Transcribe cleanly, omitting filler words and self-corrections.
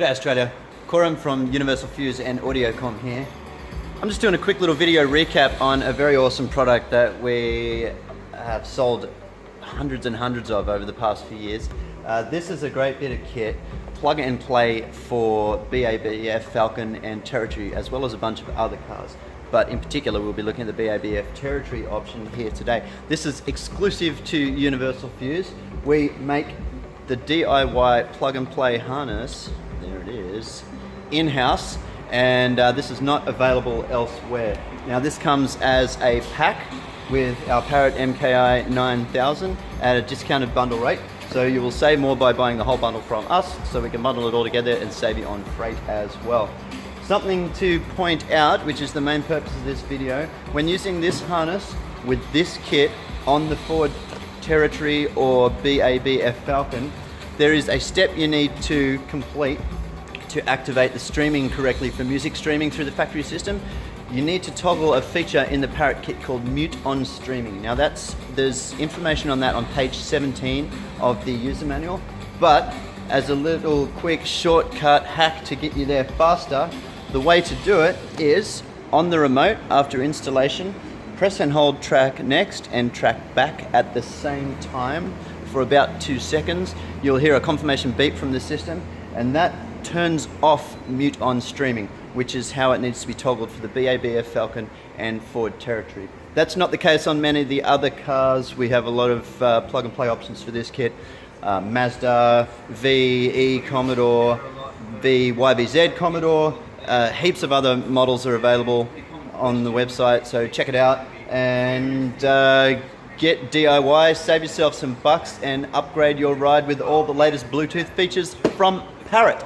G'day Australia, Coram from Universalfuze and AudioCom here. I'm just doing a quick little video recap on a very awesome product that we have sold hundreds and hundreds of over the past few years. This is a great bit of kit, plug and play for BABF, Falcon and Territory, as well as a bunch of other cars. But in particular, we'll be looking at the BABF Territory option here today. This is exclusive to Universalfuze. We make the DIY plug and play harness, there it is, in-house, and this is not available elsewhere. Now this comes as a pack with our Parrot MKi9000 at a discounted bundle rate. So you will save more by buying the whole bundle from us, so we can bundle it all together and save you on freight as well. Something to point out, which is the main purpose of this video, when using this harness with this kit on the Ford Territory or BABF Falcon, there is a step you need to complete to activate the streaming correctly for music streaming through the factory system. You need to toggle a feature in the Parrot kit called mute on streaming. Now there's information on that on page 17 of the user manual, but as a little quick shortcut hack to get you there faster, the way to do it is on the remote after installation, press and hold track next and track back at the same time for about 2 seconds. You'll hear a confirmation beep from the system, and that turns off mute on streaming, which is how it needs to be toggled for the BABF Falcon and Ford Territory. That's not the case on many of the other cars. We have a lot of plug and play options for this kit. Mazda, VE Commodore, YBZ Commodore, heaps of other models are available on the website, so check it out and get DIY, save yourself some bucks and upgrade your ride with all the latest Bluetooth features from Parrot.